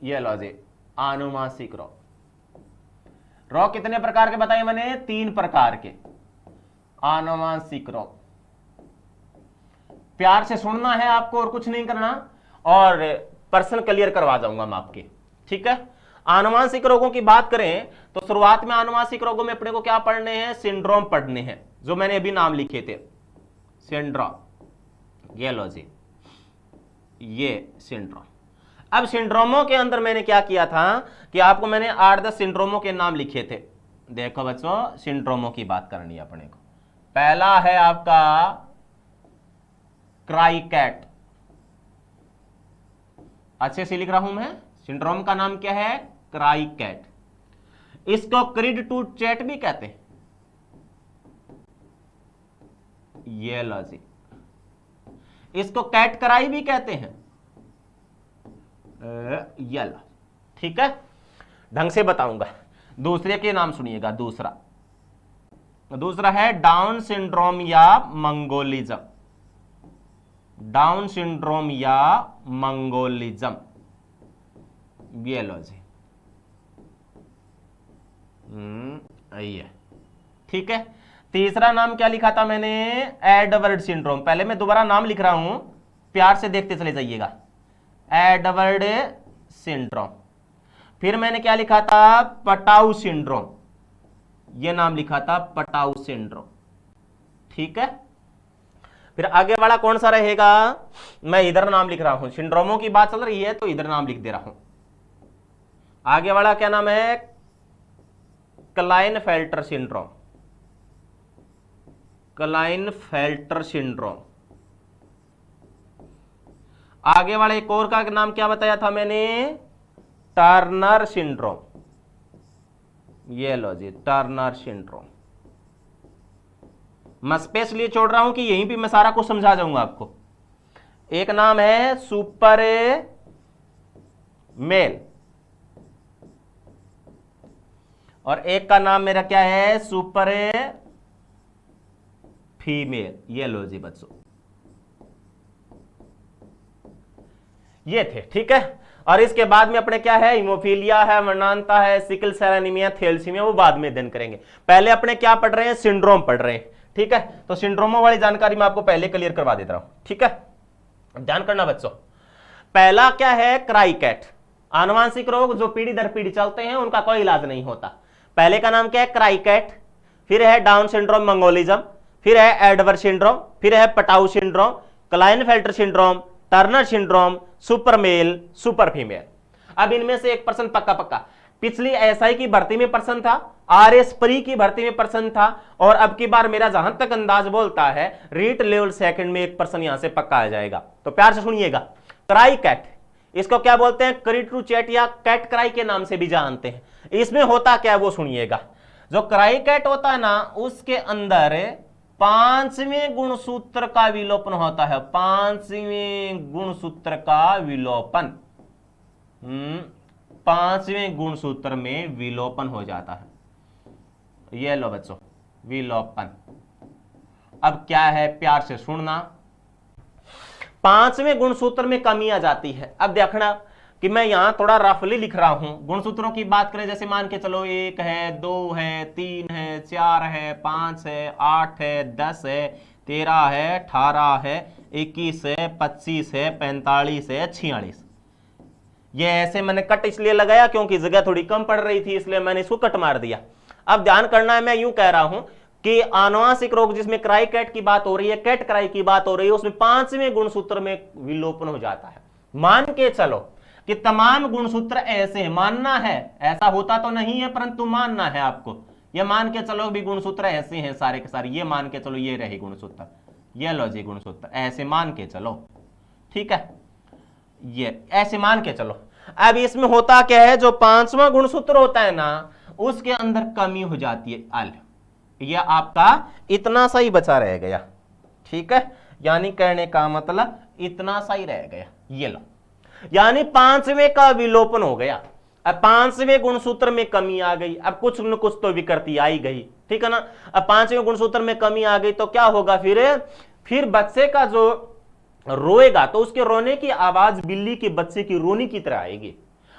ये लो जी, आनुवांशिक रोग। रोग कितने प्रकार के बताए मैंने? 3 प्रकार के आनुवांशिक रोग। प्यार से सुनना है आपको और कुछ नहीं करना, और पर्सन क्लियर करवा जाऊंगा मैं आपके, ठीक है। आनुवांशिक रोगों की बात करें तो शुरुआत में आनुवांशिक रोगों में अपने को क्या पढ़ने हैं? सिंड्रोम पढ़ने हैं, जो मैंने अभी नाम लिखे थे, सिंड्रोम। ये लो जी, ये सिंड्रोम। अब सिंड्रोमों के अंदर मैंने क्या किया था कि आपको मैंने 8-10 सिंड्रोमों के नाम लिखे थे। देखो बच्चों, सिंड्रोमों की बात करनी है अपने को। पहला है आपका क्राइकैट, अच्छे से लिख रहा हूं मैं, सिंड्रोम का नाम क्या है? क्राइकैट। इसको क्रिड टू चैट भी कहते हैं। ये लो जी, इसको कैट कराई भी कहते हैं। ये लो, ठीक है, ढंग से बताऊंगा। दूसरे के नाम सुनिएगा। दूसरा है डाउन सिंड्रोम या मंगोलिज्म। डाउन सिंड्रोम या मंगोलिज्म, ये लो जी, आइए, ठीक है। तीसरा नाम क्या लिखा था मैंने? Edward syndrome. पहले मैं दोबारा नाम लिख रहा हूं, प्यार से देखते चले जाइएगा। Edward syndrome. फिर मैंने क्या लिखा था? Patau syndrome. यह नाम लिखा था पटाउ सिंड्रोम, ठीक है। फिर आगे वाला कौन सा रहेगा? मैं इधर नाम लिख रहा हूं, सिंड्रोमों की बात चल रही है तो इधर नाम लिख दे रहा हूं। आगे वाला क्या नाम है? Klinefelter syndrome. Klinefelter syndrome. आगे वाले एक और का नाम क्या बताया था मैंने? Turner syndrome. ये लो जी, टर्नर सिंड्रोम। मैं स्पेस लिए छोड़ रहा हूं कि यहीं पे मैं सारा कुछ समझा जाऊंगा आपको। एक नाम है सुपर मेल, और एक का नाम मेरा क्या है? Super female. ये लो जी बच्चों, ये थे, ठीक है। और इसके बाद में अपने क्या है? हीमोफीलिया है, वर्णांता है, सिकल सेल एनीमिया, थैलेसीमिया, वो बाद में अध्ययन करेंगे। पहले अपने क्या पढ़ रहे हैं? सिंड्रोम पढ़ रहे हैं, ठीक है। तो सिंड्रोमों वाली जानकारी मैं आपको पहले क्लियर करवा देता हूं, ठीक है। ध्यान करना बच्चों। पहला क्या है? क्राइकैट। आनुवांशिक रोग जो पीढ़ी दर पीढ़ी चलते हैं, उनका कोई इलाज नहीं होता। पहले का नाम क्या है? क्राइकैट। फिर है डाउन सिंड्रोम, मंगोलिज्म। फिर है एडवर्ड सिंड्रोम। फिर है Patau syndrome, Klinefelter syndrome, Turner syndrome, super male, super female. अब इनमें से एक प्रश्न पक्का पक्का, पिछली एसआई की भर्ती में प्रश्न था, आरएस प्री की भर्ती में प्रश्न था, और अब की बार मेरा जहां तक अंदाज बोलता है रीट लेवल सेकंड में एक प्रश्न यहां से पक्का आ जाएगा। तो प्यार से सुनिएगा। क्राइकैट, इसको क्या बोलते हैं? क्रिड टू चैट या कैट क्राई के नाम से भी जानते हैं। इसमें होता क्या है वो सुनिएगा। जो क्राइकैट होता है ना, उसके अंदर 5वें गुणसूत्र का विलोपन होता है। 5वें गुणसूत्र का विलोपन, 5वें गुणसूत्र में विलोपन हो जाता है। ये लो बच्चों, विलोपन। अब क्या है? प्यार से सुनना। 5वें गुणसूत्र में कमी आ जाती है। अब देखना कि मैं यहां थोड़ा रफली लिख रहा हूं। गुणसूत्रों की बात करें, जैसे मान के चलो 1 है, 2 है, 3 है, 4 है, 5 है, 8 है, 10 है, 13 है, 18 है, 21 है, 25 है, 45 है, 46। ये ऐसे मैंने कट इसलिए लगाया क्योंकि जगह थोड़ी कम पड़ रही थी, इसलिए मैंने इसको कट मार दिया। अब ध्यान करना है, मैं यूं कह रहा हूं कि आनुवांशिक रोग जिसमें क्राइकैट की बात हो रही है, कैट क्राई की बात हो रही है, उसमें 5वें गुणसूत्र में विलोपन हो जाता है। मान के चलो कि तमाम गुणसूत्र ऐसे हैं, मानना है, ऐसा होता तो नहीं है परंतु मानना है आपको। ये मान के चलो भी गुणसूत्र ऐसे हैं सारे के सारे, ये मान के चलो ये रहे गुणसूत्र, ये लो जी गुणसूत्र, ऐसे मान के चलो, ठीक है, ये ऐसे मान के चलो। अब इसमें होता क्या है? जो 5वां गुणसूत्र होता है ना, उसके अंदर कमी हो जाती है, अल, ये आपका इतना सा ही बचा रह गया, ठीक है। यानी कहने का मतलब इतना सा ही रह गया, ये लो, यानी 5वें का विलोपन हो गया। अब 5वें गुणसूत्र में कमी आ गई, अब कुछ न कुछ तो विकृति आई गई, ठीक है ना। अब 5वें गुणसूत्र में कमी आ गई तो क्या होगा? फिर बच्चे का जो रोएगा तो उसके रोने की आवाज बिल्ली के बच्चे की रोने की तरह आएगी।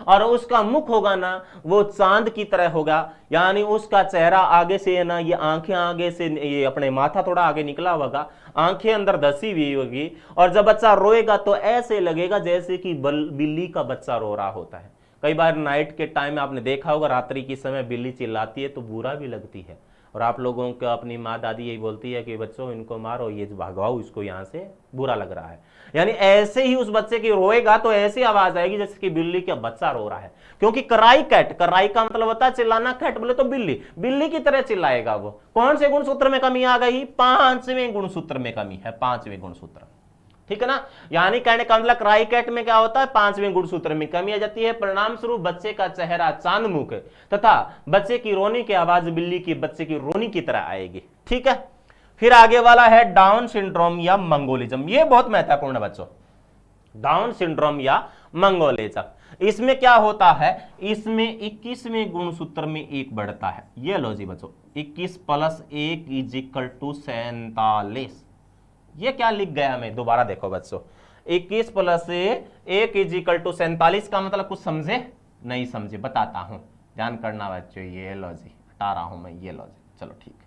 और उसका मुख होगा ना वो चांद की तरह होगा, यानी उसका चेहरा आगे से है ना, ये आंखें आगे से, ये अपने माथा थोड़ा आगे निकला होगा, आंखें अंदर धसी हुई होगी, और जब बच्चा रोएगा तो ऐसे लगेगा जैसे कि बिल्ली का बच्चा रो रहा होता है। कई बार नाइट के टाइम में आपने देखा होगा, रात्रि के समय बिल्ली चिल्लाती है तो बुरा भी लगती है, और आप लोगों को अपनी माँ दादी यही बोलती है कि बच्चों इनको मारो, ये भगवाओ इसको, यहाँ से बुरा लग रहा है। यानी ऐसे ही उस बच्चे की रोएगा तो ऐसी आवाज आएगी जैसे कि बिल्ली का बच्चा रो रहा है, क्योंकि कराई कैट, कराई का मतलब होता है चिल्लाना, कैट बोले तो बिल्ली, बिल्ली की तरह चिल्लाएगा वो। कौन से गुणसूत्र में कमी आ गई? 5वें गुणसूत्र में कमी है, 5वें गुणसूत्र, ठीक है ना। यानी कहने का मतलब क्राई कैट में क्या होता है? 5वें गुणसूत्र में कमी आ जाती है। परिणाम स्वरूप बच्चे का चेहरा चांदमुख तथा बच्चे की रोने की आवाज बिल्ली की बच्चे की रोने की तरह आएगी, ठीक है। फिर आगे वाला है डाउन सिंड्रोम या मंगोलिज्म। ये बहुत महत्वपूर्ण है बच्चों, डाउन सिंड्रोम या मंगोलिज्म। इसमें क्या होता है? इसमें 21वें गुणसूत्र में 1 बढ़ता है। ये लो जी बच्चों, 21 + 1 = 47। ये क्या लिख गया मैं? दोबारा देखो बच्चों, 21 + 1 = 47 का मतलब कुछ समझे? नहीं समझे? बताता हूं, ध्यान करना बच्चों। ये लो जी, हटा रहा हूं मैं, ये लो जी, चलो ठीक है,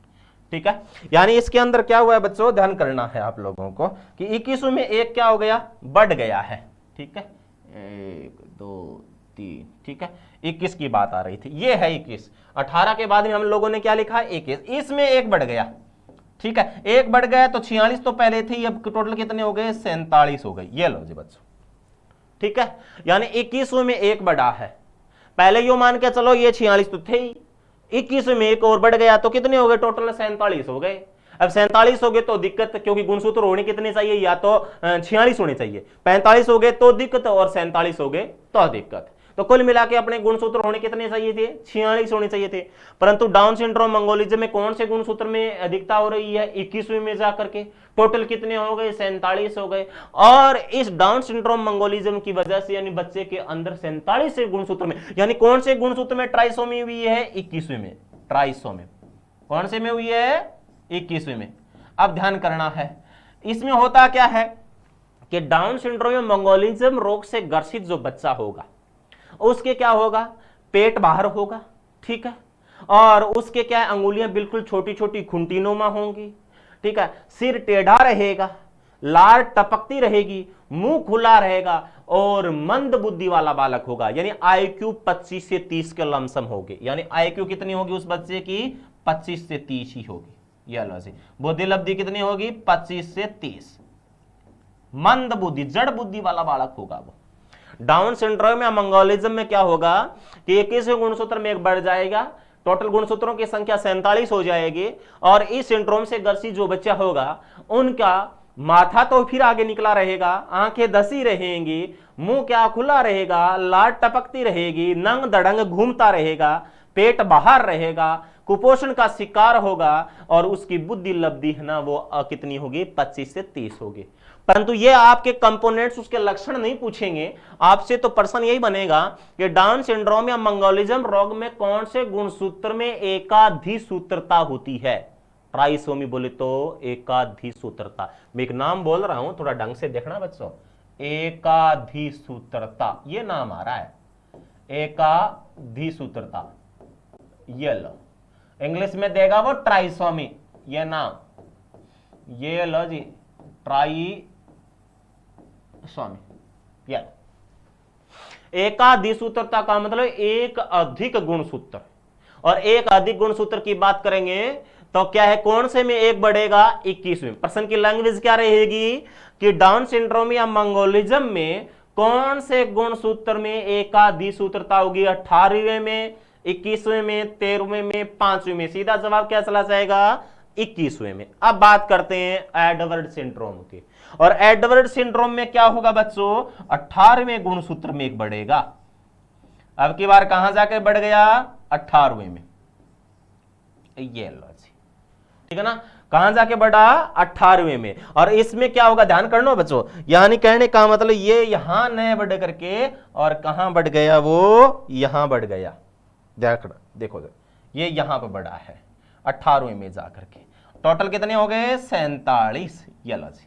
ठीक है। यानी इसके अंदर क्या हुआ है बच्चों, ध्यान करना है आप लोगों को कि 21 में 1 क्या हो गया? बढ़ गया है, ठीक है। 1 2 3, ठीक है। 21 की बात आ रही थी, ये है 21। 18 के बाद में हम लोगों ने क्या लिखा है? 21। इसमें 1 बढ़ गया, ठीक है। 1 बढ़ गया तो 46 तो पहले थी, अब टोटल कितने हो गए? 47 हो गए। ये लो जी बच्चों, ठीक है। यानी 21 में 1 बढ़ा है। पहले यो मान के चलो ये 46 तो थे ही, 21 में 1 और बढ़ गया तो कितने हो गए? टोटल 47 हो गए। अब 47 हो गए तो दिक्कत, क्योंकि गुणसूत्र होने कितने चाहिए? या तो 46 होने चाहिए। 45 हो गए तो दिक्कत, और 47 हो गए तो दिक्कत। तो कुल मिला के अपने गुणसूत्र होने कितने चाहिए थे? 46 होने चाहिए थे। परंतु डाउन सिंड्रोम मंगोलिज्म में कौन से गुणसूत्र में अधिकता हो रही है? 21वें में जाकर के टोटल कितने हो गए? 47 हो गए। और इस डाउन सिंड्रोम मंगोलिज्म की वजह से यानी बच्चे के अंदर 47 गुणसूत्र में, यानी कौन से गुणसूत्र में ट्राइसोमी हुई है? 21वें में ट्राइसोमी। कौन से में हुई है? 21वें में। अब ध्यान करना है, इसमें होता क्या है कि डाउन सिंड्रोम में मंगोलिज्म रोग से ग्रसित जो बच्चा होगा उसके क्या होगा? पेट बाहर होगा, ठीक है। और उसके क्या है? अंगुलियां बिल्कुल छोटी छोटी खुंटीनुमा होंगी, ठीक है। सिर टेढ़ा रहेगा, लार टपकती रहेगी, मुंह खुला रहेगा, और मंद बुद्धि वाला बालक होगा। यानी IQ 25 से 30 के लमसम होगी। यानी IQ कितनी होगी उस बच्चे की? 25 से 30 ही होगी। यह लो जी, बुद्धि लब्धि कितनी होगी? 25 से 30। मंद बुद्धि, जड़ बुद्धि वाला बालक होगा वो। डाउन सिंड्रोम या मंगोलिज्म में क्या होगा कि 21वें गुणसूत्र में 1 बढ़ जाएगा, टोटल गुणसूत्रों की संख्या 47 हो जाएगी, और इस सिंड्रोम से ग्रसित जो बच्चा होगा उनका माथा तो फिर आगे निकला रहेगा, आंखें धसी रहेंगी, मुंह क्या खुला रहेगा, लार टपकती रहेगी, नंग दड़ंग घूमता रहेगा, पेट बाहर रहेगा, कुपोषण का शिकार होगा, और उसकी बुद्धि लब्धि है ना वो कितनी होगी? 25 से 30 होगी। परंतु ये आपके कंपोनेंट्स, उसके लक्षण नहीं पूछेंगे आपसे, तो प्रश्न यही बनेगा कि डाउन सिंड्रोम या मंगोलिज्म रोग में कौन से गुणसूत्र में एकाधिसूत्रता होती है? ट्राइसोमी बोले तो एकाधिसूत्रता। मैं एक नाम बोल रहा हूं, थोड़ा ढंग से देखना बच्चों, एकाधिसूत्रता, ये नाम आ रहा है, एकाधिसूत्रता। ये लो, इंग्लिश में देगा वो ट्राइसोमी, ये नाम, ये लो जी, ट्राइसोमी। या एकाधिसूत्रता का मतलब एक अधिक गुणसूत्र, और एक अधिक गुणसूत्र की बात करेंगे तो क्या है? कौन से में 1 बढ़ेगा? 21वें। प्रश्न की लैंग्वेज क्या रहेगी कि डाउन सिंड्रोम या मंगोलिज्म में कौन से गुणसूत्र में एकाधिसूत्रता होगी? 18वें में, 21वें में, 13वें में, 5वें में। सीधा जवाब क्या चला जाएगा? 21वें में। अब बात करते हैं एडवर्ड सिंड्रोम की, और एडवर्ड सिंड्रोम में क्या होगा बच्चों? 18वें गुणसूत्र में 1 बढ़ेगा। अब की बार कहां जाके बढ़ गया? 18वें में। ये लो जी, ठीक है ना, कहां जाके बढ़ा? 18वें में। और इसमें क्या होगा? ध्यान करना बच्चों, यानी कहने का मतलब ये यहां न बढ़ करके और कहां बढ़ गया? वो यहां बढ़ गया। देखो ये यहां पर बढ़ा है 18वें में जाकर के। टोटल कितने हो गए? 47। ये लो जी,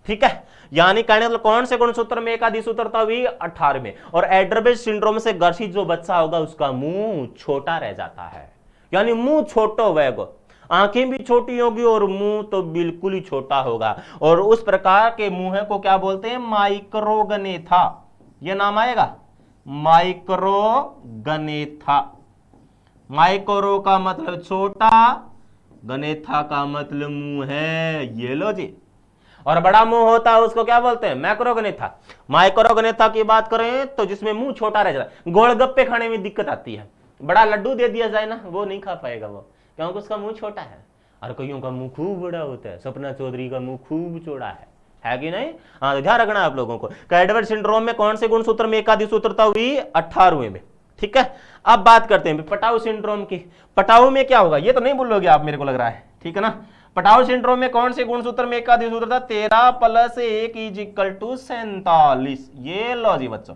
ठीक है, यानी कहने मतलब कौन से गुणसूत्र में एक आदि सूत्रता हुई 18वें। और एड्रबेज सिंड्रोम से ग्रसित जो बच्चा होगा उसका मुंह छोटा रह जाता है, यानी मुंह छोटा होगा, आंखें भी छोटी होगी और मुंह तो बिल्कुल ही छोटा होगा। और उस प्रकार के मुंह को क्या बोलते हैं, माइक्रोगनेथा। यह नाम आएगा माइक्रोगनेथा। माइक्रो का मतलब छोटा, गनेथा का मतलब मुंह है, ये लो जी। और बड़ा मुंह होता है उसको क्या बोलते हैं, मैक्रोगनेथा। माइक्रोगनेथा की बात करें तो जिसमें मुंह छोटा रह जाता है, गोलगप्पे खाने में दिक्कत आती है, बड़ा लड्डू दे दिया जाए ना वो नहीं खा पाएगा वो, क्योंकि उसका मुंह छोटा है। और कईयों का मुंह खूब बड़ा होता है, सपना चौधरी का मुंह खूब चौड़ा है कि नहीं। हाँ, ध्यान रखना आप लोगों को। कैडवर सिंड्रोम में कौन से गुणसूत्र में एकाधिक सूत्रता हुई, 18वें में। ठीक है, अब बात करते हैं पटाऊ सिंड्रोम की। पटाऊ में क्या होगा ये तो नहीं बोलोगे आप, मेरे को लग रहा है, ठीक है ना। पटाऊ सिंड्रोम में कौन से गुणसूत्र में एकाधिक सूत्रता, 13 + 1 = 47। ये लो जी बच्चों,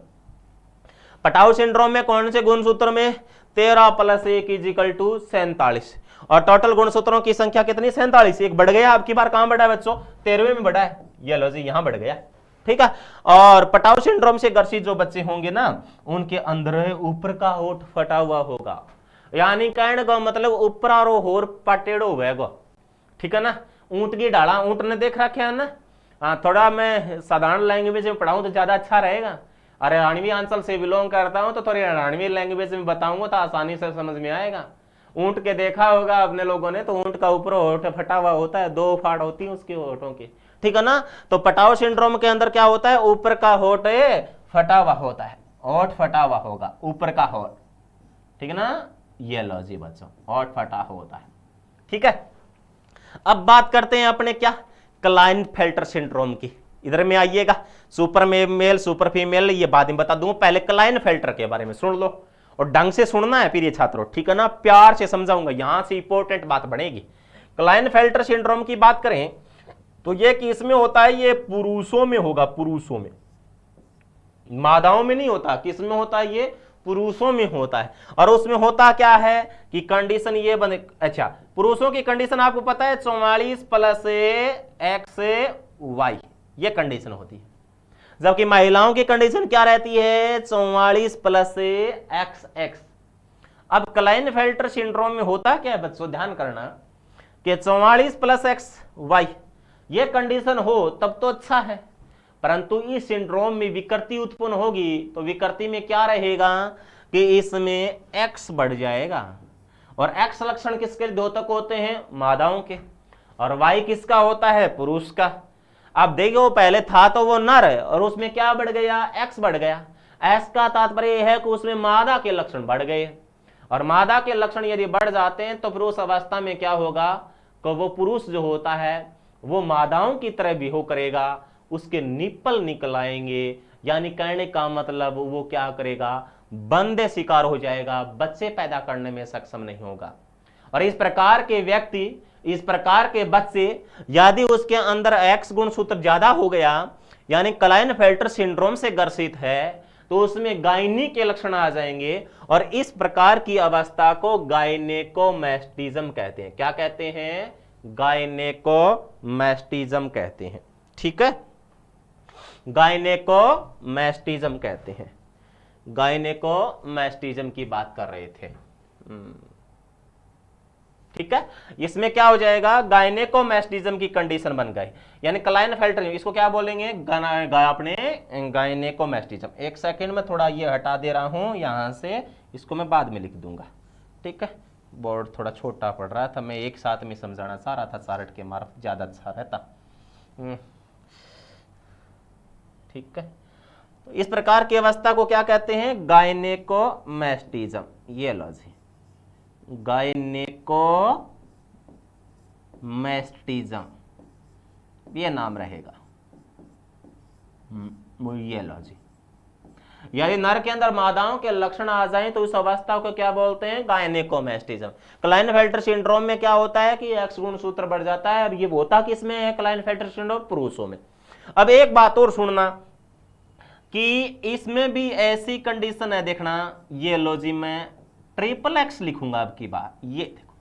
पटाऊ सिंड्रोम में कौन से गुणसूत्र में, 13 + 1 = 47। और टोटल गुणसूत्रों की संख्या कितनी, 47। एक बढ़ गया, आपकी बार कहां बढ़ा है बच्चों, 13वें में बढ़ा है, ये लो जी यहां बढ़ गया, ठीक है। और पटाऊ सिंड्रोम से ग्रसित जो बच्चे होंगे ना, उनके अंदर ऊपर का होठ फटा हुआ होगा, यानी कहने का मतलब ऊपर और होर पटेड़ो होगा, ठीक है ना। ऊंट की डाला, ऊंट ने देख रखे है ना। हाँ, थोड़ा मैं साधारण लैंग्वेज में पढ़ाऊं तो ज्यादा अच्छा रहेगा। अरे हरियाणवी अंचल से बिलोंग करता हूं तो थोड़ी हरियाणवी लैंग्वेज में बताऊंगा तो आसानी से समझ में आएगा। ऊंट के देखा होगा अपने लोगों ने, तो ऊंट का ऊपर होठ फटा हुआ होता है, 2 फाड़ होती है उसके होठों की, ठीक है ना। तो पटाऊ सिंड्रोम के अंदर क्या होता है, ऊपर का होठ फटा हुआ होता है, होठ फटा हुआ होगा, ऊपर का होठ, ठीक है ना। ये लो जी बच्चों, होठ फटा होता है, ठीक है। अब बात करते हैं अपने क्या, क्लाइनफेल्टर सिंड्रोम की। इधर में आइएगा, सुपर मेल सुपर फीमेल ये बाद में बता दूं, पहले क्लाइनफेल्टर के बारे में सुन लो और ढंग से सुनना है प्रिय छात्रों, ठीक है ना। प्यार से समझाऊंगा, यहां से इंपॉर्टेंट बात बनेगी। क्लाइनफेल्टर सिंड्रोम की बात करें तो ये किसमें होता है, ये पुरुषों में होगा, पुरुषों में, मादाओं में नहीं होता। किसमें होता है, ये पुरुषों में होता है। और उसमें होता क्या है कि कंडीशन ये बने, अच्छा पुरुषों की कंडीशन आपको पता है 44 + XY, ये कंडीशन होती है। जबकि महिलाओं की कंडीशन क्या रहती है, 44 + XX। अब क्लाइनफेल्टर सिंड्रोम में होता क्या है बच्चों, ध्यान करना कि 44 + XY ये कंडीशन हो तब तो अच्छा है, परंतु इस सिंड्रोम में विकृति उत्पन्न होगी तो विकृति में क्या रहेगा कि इसमें X बढ़ जाएगा। और X लक्षण किसके द्योतक होते हैं, मादाओं के, और Y किसका होता है, पुरुष का। अब देखो पहले था तो वो नर है और उसमें क्या बढ़ गया, X बढ़ गया। S का तात्पर्य है कि उसमें मादा के लक्षण बढ़ गए, और मादा के लक्षण यदि बढ़ जाते हैं तो फिर उस अवस्था में क्या होगा कि वो पुरुष जो होता है वो मादाओं की तरह बिहेव करेगा, उसके निप्पल निकल आएंगे, यानी कहने का मतलब वो क्या करेगा, बंदे शिकार हो जाएगा, बच्चे पैदा करने में सक्षम नहीं होगा। और इस प्रकार के व्यक्ति, इस प्रकार के बच्चे यदि उसके अंदर X गुणसूत्र ज्यादा हो गया, यानी क्लाइनफेल्टर सिंड्रोम से ग्रसित है, तो उसमें गायनी के लक्षण आ जाएंगे। और इस प्रकार की अवस्था को गायनेकोमैस्टिज्म कहते हैं। क्या कहते हैं, गायनेकोमैस्टिज्म कहते हैं, ठीक है। गायनेकोमैस्टिज्म कहते हैं, गायनेकोमैस्टिज्म की बात कर रहे थे, ठीक है। इसमें क्या हो जाएगा, गायनेकोमैस्टिज्म की कंडीशन बन गई, यानी क्लाइनफेल्टर, इसको क्या बोलेंगे, अपने गायनेकोमैस्टिज्म। एक सेकंड में थोड़ा ये हटा दे रहा हूं यहां से, इसको मैं बाद में लिख दूंगा, ठीक है। बोर्ड थोड़ा छोटा पड़ रहा था, मैं एक साथ में समझाना चाह रहा था, चार्ट के मार्फत ज्यादा अच्छा रहता, ठीक है। तो इस प्रकार की अवस्था को क्या कहते हैं, गायनेकोमैस्टिज्म। ये लो जी, गायनेकोमैस्टिज्म ये नाम रहेगा, ये लो जी। यदि नर के अंदर मादाओं के लक्षण आ जाएं तो उस अवस्था को क्या बोलते हैं, गायनेकोमैस्टिज्म। क्लाइनफेल्टर सिंड्रोम में क्या होता है कि X गुणसूत्र बढ़ जाता है, और ये होता किसमें है, क्लाइनफेल्टर सिंड्रोम पुरुषों में। अब एक बात और सुनना कि इसमें भी ऐसी कंडीशन है, देखना ये लो जी, मैं XXX लिखूंगा अब की बार। ये देखो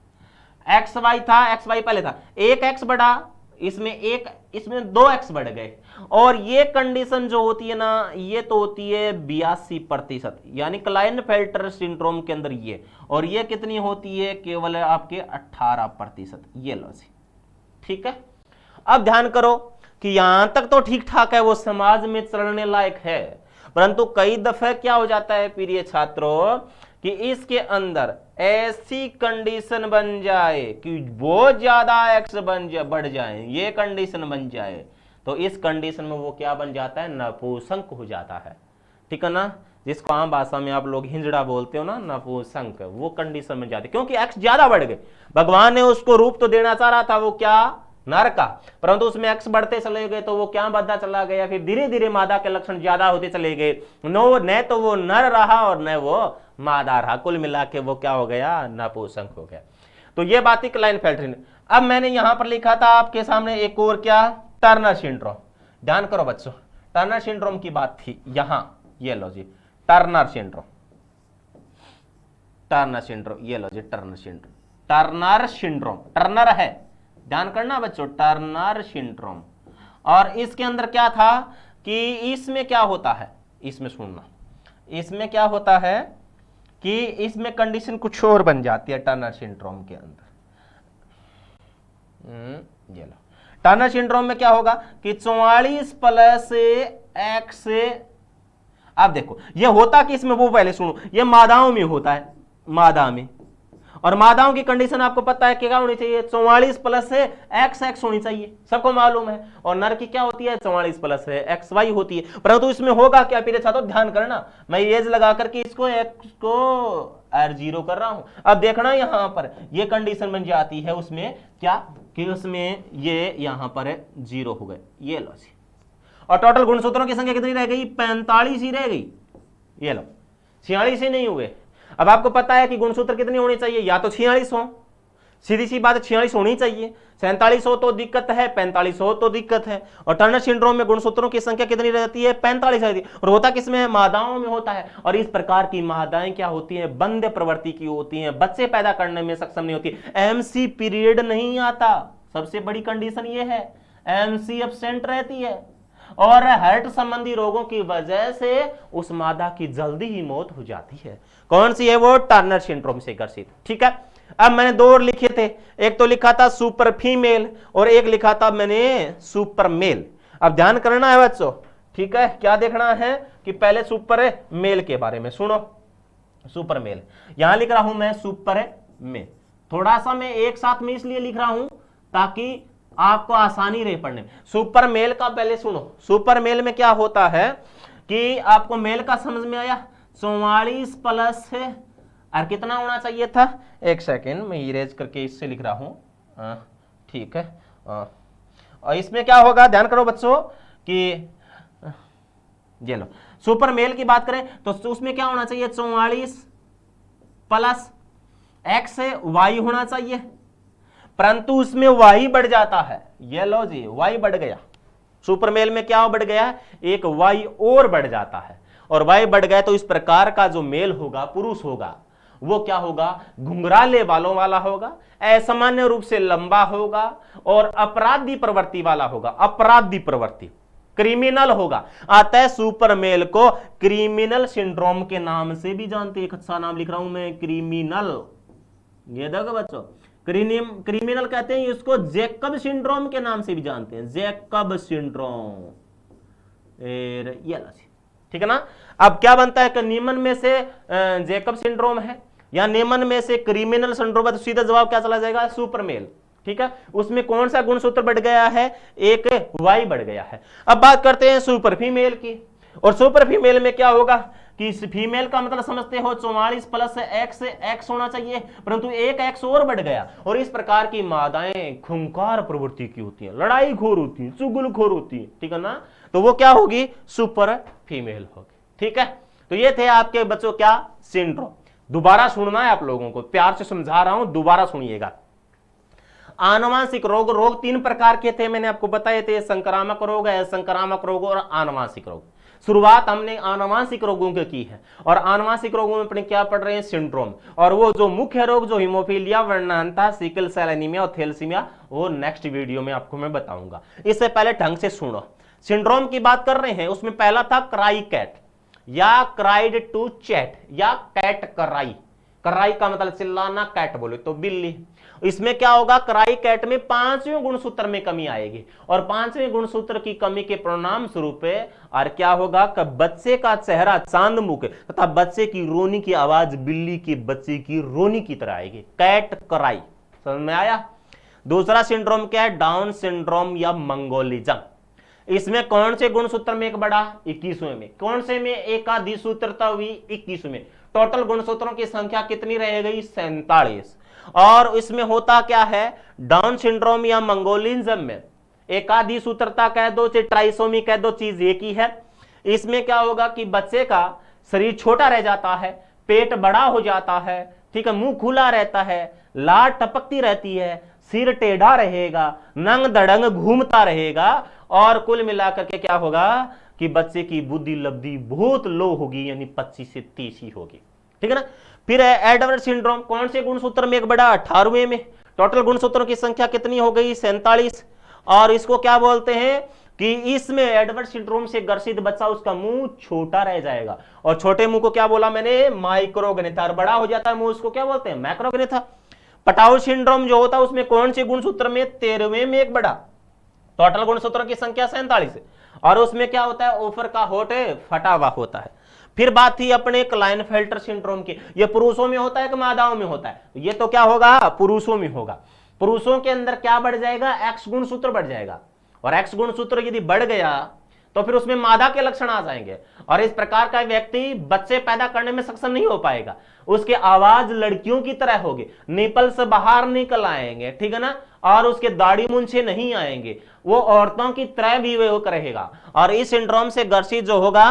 XY था, XY पहले था, एक X बढ़ा, इसमें 2x बढ़ गए, और ये कंडीशन जो होती है ना, ये तो होती है 82%, यानी क्लाइनफेल्टर सिंड्रोम के अंदर ये, और ये कितनी होती है, केवल आपके 18%। ये लो जी, ठीक है। अब ध्यान करो कि यहां तक तो ठीक ठाक है, वो समाज में चलने लायक है, परंतु कई दफे क्या हो जाता है प्रिय छात्रों कि इसके अंदर ऐसी कंडीशन बन जाए कि बहुत ज्यादा एक्स बढ़ जाए, ये कंडीशन बन जाए, तो इस कंडीशन में वो क्या बन जाता है, नपुंसक हो जाता है, ठीक है ना, जिसको आम भाषा में आप लोग हिंजड़ा बोलते हो ना, नपुंसक, वो कंडीशन बन जाती है, क्योंकि एक्स ज्यादा बढ़ गए। भगवान ने उसको रूप तो देना चाह रहा था, वो क्या, नर का, परंतु उसमें एक्स बढ़ते चले गए तो वो क्या बढ़ता चला गया, फिर धीरे धीरे मादा के लक्षण ज्यादा होते चले गए, न तो वो नर रहा और न वो मादा रहा, कुल मिला के वो क्या हो गया, नपुंसक हो गया। तो ये बात ही क्लाइनफेल्टर। अब मैंने यहां पर लिखा था आपके सामने एक और, क्या, टर्नर सिंड्रोम। ध्यान करो बच्चों, टर्नर सिंड्रोम की बात थी यहां, ये लो जी टर्नर सिंड्रोम, टर्नर सिंड्रोम, ये लो जी Turner syndrome, Turner syndrome, Turner है, ध्यान करना बच्चों, टर्नर सिंड्रोम। और इसके अंदर क्या था कि इसमें क्या होता है, इसमें सुनना, इसमें क्या होता है कि इसमें कंडीशन कुछ और बन जाती है टर्नर सिंड्रोम के अंदर। ये लो, टर्नर सिंड्रोम में क्या होगा कि 44 प्लस एक्स, अब देखो ये होता कि इसमें, वो पहले सुनो, ये मादाओं में होता है, मादा में, और मादाओं की कंडीशन आपको पता है क्या होनी चाहिए, 44 प्लस एक्स होनी चाहिए, सबको मालूम है, और नर की क्या होती है, 44 प्लस एक्स वाई होती है, परंतु इसमें होगा क्या प्रिय छात्रों, ध्यान करना, मैं एज लगा करके इसको एक्स को R0 कर रहा हूं। अब देखना यहां पर ये कंडीशन बन जाती है उसमें क्या कि उसमें ये यहां पर 0 हो गए, ये लो जी, और टोटल गुणसूत्रों की संख्या कितनी रह गई, 45 ही रह गई, ये लो 46 ही नहीं हुए। अब आपको पता है कि गुणसूत्र कितनी होनी चाहिए, या तो 46 हो, सीधी सी बात 46 होनी चाहिए, 47 हो तो दिक्कत है, 45 हो तो दिक्कत है। और टर्नर सिंड्रोम में गुणसूत्रों की संख्या कितनी रहती है, 45 रहती है, और होता किसमें, मादाओं में होता है। और इस प्रकार की मादाएं क्या होती हैं, बंद प्रवृत्ति की होती हैं, बच्चे पैदा करने में सक्षम नहीं होती, एमसी पीरियड नहीं आता, सबसे बड़ी कंडीशन ये है, एमसी एब्सेंट रहती है, और हार्ट संबंधी रोगों की वजह से उस मादा की जल्दी ही मौत हो जाती है। कौन सी है वो, टर्नर सिंड्रोम से ग्रसित, ठीक है। अब मैंने 2 और लिखे थे, एक तो लिखा था सुपर फीमेल और एक लिखा था मैंने सुपर मेल। अब ध्यान करना है बच्चों, ठीक है, क्या देखना है कि पहले सुपर मेल के बारे में सुनो, सुपर मेल, यहां लिख रहा हूं मैं सुपर मेल, थोड़ा सा मैं एक साथ में इसलिए लिख रहा हूं ताकि आपको आसानी रहे पढ़ने में। सुपर मेल का पहले सुनो, सुपर मेल में क्या होता है कि आपको मेल का समझ में आया, 44 प्लस है, और कितना होना चाहिए था, एक सेकेंड मैं इरेज करके इससे लिख रहा हूं, ठीक है। और इसमें क्या होगा, ध्यान करो बच्चों कि ये लो सुपर मेल की बात करें तो उसमें क्या होना चाहिए, 44 प्लस एक्स वाई होना चाहिए, परंतु उसमें वाई बढ़ जाता है, ये लो जी वाई बढ़ गया, सुपर मेल में क्या बढ़ गया, एक वाई और बढ़ जाता है, और वाई बढ़ गया तो इस प्रकार का जो मेल होगा, पुरुष होगा, वो क्या होगा, घुंघराले बालों वाला होगा, असामान्य रूप से लंबा होगा, और अपराधी प्रवृत्ति वाला होगा, अपराधी प्रवृत्ति, क्रिमिनल होगा। अतः सुपर मेल को क्रिमिनल सिंड्रोम के नाम से भी जानते हैं, एक अच्छा नाम लिख रहा हूं मैं, क्रिमिनल, ये देखो बच्चों, क्रिमिनल कहते हैं इसको, जैकब सिंड्रोम के नाम से भी जानते हैं, जैकब सिंड्रोम, ठीक है ना। अब क्या बनता है कि नीमन में से जैकब सिंड्रोम है या नीमन में से क्रिमिनल सिंड्रोम है, तो सीधा जवाब क्या चला जाएगा, सुपर मेल, ठीक है। उसमें कौन सा गुणसूत्र बढ़ गया है, एक वाई बढ़ गया है। अब बात करते हैं सुपर फीमेल की, और सुपर फीमेल में क्या होगा कि फीमेल का मतलब समझते हो 44 प्लस एक्स होना चाहिए, परंतु एक एक्स और बढ़ गया, और इस प्रकार की मादाएं खूंखार प्रवृत्ति की होती हैं, लड़ाई खोर होती है, चुगलखोर होती है, ठीक है ना, तो वो क्या होगी, सुपर फीमेल होगी, ठीक है। तो ये थे आपके बच्चों क्या, सिंड्रोम। दोबारा सुनना है आप लोगों को, प्यार से समझा रहा हूं, दोबारा सुनिएगा। आनुवांशिक रोग, रोग 3 प्रकार के थे, मैंने आपको बताए थे, संक्रामक रोग, असंक्रामक रोग और आनुवांशिक रोग। शुरुआत हमने आनुवांशिक रोगों के की है, और आनुवांशिक रोगों में अपने क्या पढ़ रहे हैं, सिंड्रोम। और वो जो मुख्य रोग जो हीमोफीलिया, वर्णांता, सिकल सेल एनीमिया और थैलेसीमिया, वो नेक्स्ट वीडियो में आपको मैं बताऊंगा। इससे पहले ढंग से सुनो। सिंड्रोम की बात कर रहे हैं, उसमें पहला था क्राई कैट या क्राइड टू चैट या कैट कराई। कराई का मतलब चिल्लाना, कैट बोले तो बिल्ली। इसमें क्या होगा, कराई कैट में 5वें गुणसूत्र में कमी आएगी, और 5वें गुणसूत्र की कमी के परिणाम स्वरूप और क्या होगा कि बच्चे का चेहरा चांद मुख तथा बच्चे की रोनी की आवाज बिल्ली के बच्चे की रोनी की तरह आएगी, कैट कराई। समझ में आया। दूसरा सिंड्रोम क्या है, डाउन सिंड्रोम या मंगोलिज्म। इसमें कौन से गुणसूत्र में एक बड़ा, 21वें में। कौन से में एकाधिसूत्रता हुई, 21वें में। टोटल गुणसूत्रों की संख्या कितनी रह गई, 47। और इसमें होता क्या है, डाउन सिंड्रोम या मंगोलिज्म में एकाधिसूत्रता कह दो चाहे ट्राइसोमी कह दो, चीज एक ही है। इसमें क्या होगा कि बच्चे का शरीर छोटा रह जाता है, पेट बड़ा हो जाता है, ठीक है, मुंह खुला रहता है, लार टपकती रहती है, सिर टेढ़ा रहेगा, नंग दड़ंग घूमता रहेगा, और कुल मिलाकर के क्या होगा कि बच्चे की बुद्धि लब्धि बहुत लो होगी, यानी 25 से 30 ही होगी, ठीक है ना। फिर एडवर्ड सिंड्रोम, कौन से गुणसूत्र में एक बड़ा, 18वें में। टोटल गुणसूत्रों की संख्या कितनी हो गई, 47। और इसको क्या बोलते हैं कि इसमें एडवर्ड सिंड्रोम से ग्रसित बच्चा, उसका मुंह छोटा रह जाएगा, और छोटे मुंह को क्या बोला मैंने, माइक्रोग्नेथा, और बड़ा हो जाता है मुंह, उसको क्या बोलते हैं, मैक्रोग्नेथा। पटाउ सिंड्रोम जो होता है उसमें कौन से गुणसूत्र में, 13वें में एक बड़ा। टोटल गुणसूत्रों की संख्या 47 है, और उसमें क्या होता है, ओफर का होठ फटा हुआ होता है। फिर बात थी अपने क्लाइनफेल्टर सिंड्रोम की, ये पुरुषों में होता है कि मादाओं में होता है, ये तो क्या होगा, पुरुषों में होगा। पुरुषों के अंदर क्या बढ़ जाएगा, एक्स गुणसूत्र बढ़ जाएगा, और एक्स गुणसूत्र यदि बढ़ गया तो फिर उसमें मादा के लक्षण आ जाएंगे, और इस प्रकार का व्यक्ति बच्चे पैदा करने में सक्षम नहीं हो पाएगा। उसकी आवाज लड़कियों की तरह होगी, निपल से बाहर निकल आएंगे, ठीक है ना, और उसके दाढ़ी मूंछें नहीं आएंगे, वो औरतों की तरह भी वो रहेगा। और इस सिंड्रोम से ग्रसित जो होगा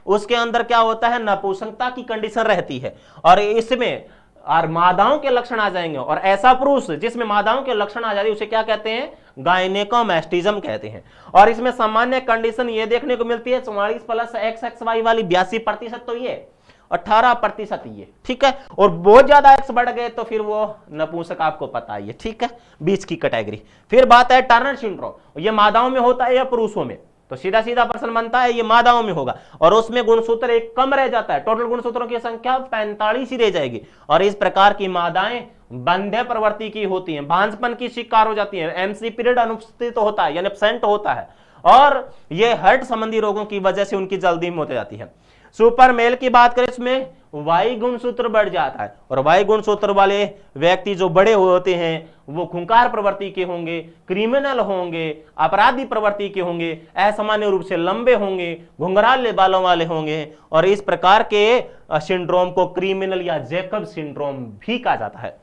उसके अंदर क्या होता है, नपुंसकता की कंडीशन रहती है, और इसमें और मादाओं के लक्षण आ जाएंगे। और ऐसा पुरुष जिसमें मादाओं के लक्षण आ जाते हैं उसे क्या कहते हैं, गायनेकोमैस्टिज्म कहते हैं। और इसमें सामान्य कंडीशन ये देखने को मिलती है 44 प्लस XXY वाली 82%, तो ये 18% ये, ठीक है। और बहुत ज्यादा एक्स बढ़ गए तो फिर वो नपुंसक, आपको पता ही है, ठीक है, बीच की कैटेगरी। फिर बात है टर्नर सिंड्रोम, ये मादाओं में होता है या पुरुषों में, तो सीधा सीधा प्रश्न बनता है ये मादाओं में होगा, और उसमें गुणसूत्र एक कम रह जाता है, टोटल गुणसूत्रों की संख्या 45 ही रह जाएगी। और इस प्रकार की मादाएं बंध्य प्रवृत्ति की होती हैं, भांजपन की शिकार हो जाती हैं, एमसी पीरियड अनुपस्थित होता है यानी एब्सेंट होता है, और ये हार्ट संबंधी रोगों की वजह से उनकी जल्दी मौत हो जाती है। सुपर मेल की बात करें, इसमें वाई गुणसूत्र बढ़ जाता है, और वाई गुणसूत्र वाले व्यक्ति जो बड़े होते हैं वो खुंखार प्रवृत्ति के होंगे, क्रिमिनल होंगे, अपराधी प्रवृत्ति के होंगे, असामान्य रूप से लंबे होंगे, घुंघराले बालों वाले होंगे, और इस प्रकार के सिंड्रोम को क्रिमिनल या जैकब सिंड्रोम भी कहा जाता है।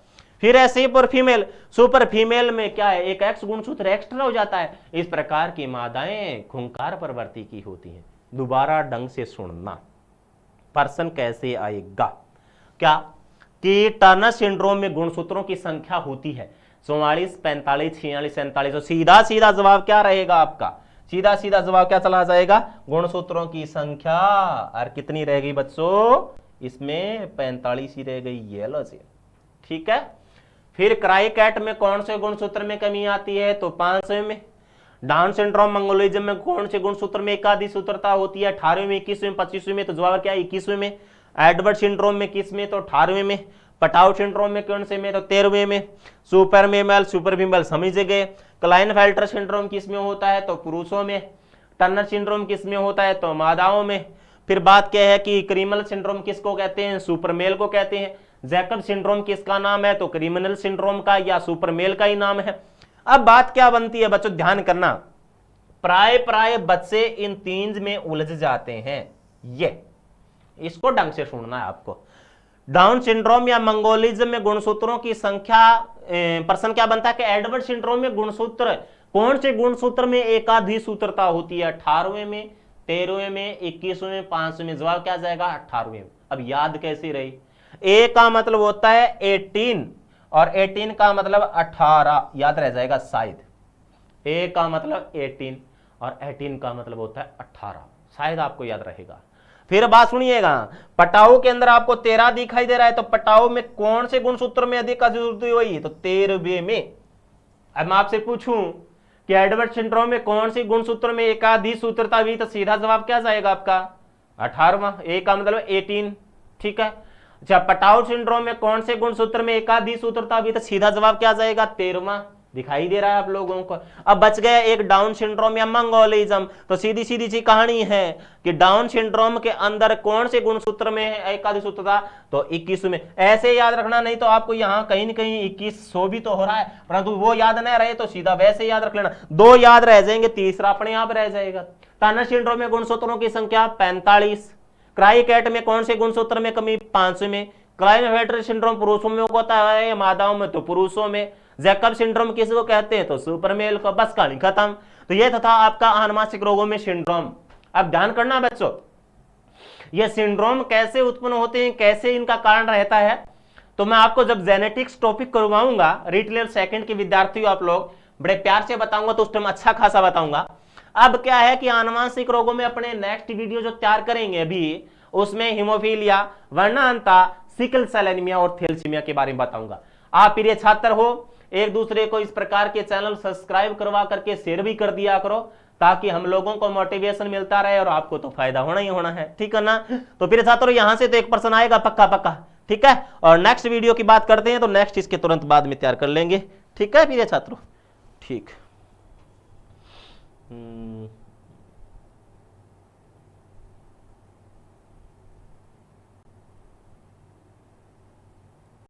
फिर है सुपर फीमेल में क्या है, एक एक्स गुणसूत्र एक्स्ट्रा हो जाता है। इस प्रकार की मादाएं खुंखार प्रवृत्ति की होती हैं। दोबारा ढंग से सुनना, पर्सन कैसे आएगा, क्या कि टर्नर सिंड्रोम में गुणसूत्रों की संख्या होती है 44, 45, 46, 47, तो सीधा सीधा जवाब क्या रहेगा आपका, सीधा सीधा जवाब क्या चला जाएगा, गुणसूत्रों की संख्या। और कितनी रह गई बच्चों, इसमें 45 ही रह गई, ये लो से, ठीक है। फिर क्राइकैट में कौन से गुणसूत्र में कमी आती है, तो 5वें में। डाउन सिंड्रोम मंगोलिज्म में कौन से गुणसूत्र में एकाधिसूत्रता होती है, 18वें में, 21वें, 25वें में, तो जवाब क्या है 21वें में। एडवर्ड सिंड्रोम में किस में, तो 18वें में। पटाउ सिंड्रोम में कौन से में, तो 13वें में। सुपर मेमल सुपर फीमेल समझ गए। क्लाइनफेल्टर सिंड्रोम किस में होता है, तो पुरुषों में। टर्नर सिंड्रोम किस में होता है, तो मादाओं में। फिर बात क्या है कि क्रिमिनल सिंड्रोम किसको कहते हैं, सुपरमेल को कहते हैं। जैकब सिंड्रोम किसका नाम है, तो क्रिमिनल सिंड्रोम का या सुपरमेल का ही नाम है। अब बात क्या बनती है बच्चों, ध्यान करना, प्राय बच्चे इन तीन में उलझ जाते हैं, ये इसको ढंग से सुनना है आपको। डाउन सिंड्रोम या मंगोलिज्म में गुणसूत्रों की संख्या, प्रश्न क्या बनता है कि एडवर्ड सिंड्रोम में गुणसूत्र, कौन से गुणसूत्र में एकाधिसूत्रता होती है, 18वें में, 13वें में, 21वें में, 5वें में। जवाब क्या जाएगा, 18वें में। अब याद कैसे रही, ए का मतलब होता है 18 और 18 का मतलब 18, याद रह जाएगा शायद। ए का मतलब 18 और 18 का मतलब होता है 18, शायद आपको याद रहेगा। फिर बात सुनिएगा, पटाऊ के अंदर आपको 13 दिखाई दे रहा है, तो पटाऊ में कौन से गुणसूत्र में अधिक आदि हुई? तो 13वें में। अब मैं आपसे पूछूं कि एडवर्ड सिंड्रोम में कौन सी गुणसूत्र में एकाधिक सूत्रता हुई? तो सीधा जवाब क्या जाएगा आपका? 18वां। ए का मतलब 18, ठीक है। अच्छा, पटाऊ सिंड्रोम में कौन से गुणसूत्र में एकाधिक सूत्रता हुई? तो सीधा जवाब क्या जाएगा? 13वां। दिखाई दे रहा है आप लोगों को। अब बच गया एक डाउन सिंड्रोम या मंगोलिज्म। तो सीधी सीधी सी कहानी है कि डाउन सिंड्रोम के अंदर कौन से गुणसूत्र में है एकाधिक सूत्रता? तो 21 में। ऐसे याद रखना, नहीं तो आपको यहां कहीं न कहीं 2100 भी तो हो रहा है, परंतु वो याद नहीं रहे तो सीधा वैसे याद रख लेना। 2 याद रह जाएंगे, तीसरा अपने आप रह जाएगा। टर्नर सिंड्रोम में गुणसूत्रों की संख्या 45। क्राइकेट में कौन से गुणसूत्र में कमी? 5 में। क्लाइनफेल्टर सिंड्रोम पुरुषों में होता है या मादाओं में? तो पुरुषों में। जैकब सिंड्रोम किसको कहते हैं? तो सुपरमेल को। बस कहानी खत्म। तो ये था आपका आनुवंशिक रोगों में सिंड्रोम। अब ध्यान करना बच्चों, ये सिंड्रोम कैसे उत्पन्न होते हैं, कैसे इनका कारण रहता है, तो मैं आपको जब जेनेटिक्स टॉपिक करवाऊंगा, रीट लेवल 2nd के विद्यार्थियों आप लोग बड़े प्यार से बताऊंगा, तो उस टाइम अच्छा खासा बताऊंगा। अब क्या है कि आनुवंशिक रोगों में अपने नेक्स्ट वीडियो जो तैयार करेंगे अभी, उसमें हिमोफीलिया, वर्णांता, सिकल सेल एनीमिया और थैलेसीमिया के बारे में बताऊंगा। आप प्रिय छात्र हो, एक दूसरे को इस प्रकार के चैनल सब्सक्राइब करवा करके शेयर भी कर दिया करो, ताकि हम लोगों को मोटिवेशन मिलता रहे और आपको तो फायदा होना ही होना है, ठीक है ना। तो प्रिय छात्रों, यहां से तो 1% आएगा पक्का पक्का, ठीक है। और नेक्स्ट वीडियो की बात करते हैं तो नेक्स्ट इसके तुरंत बाद में तैयार कर लेंगे, ठीक है प्रिय छात्रों, ठीक।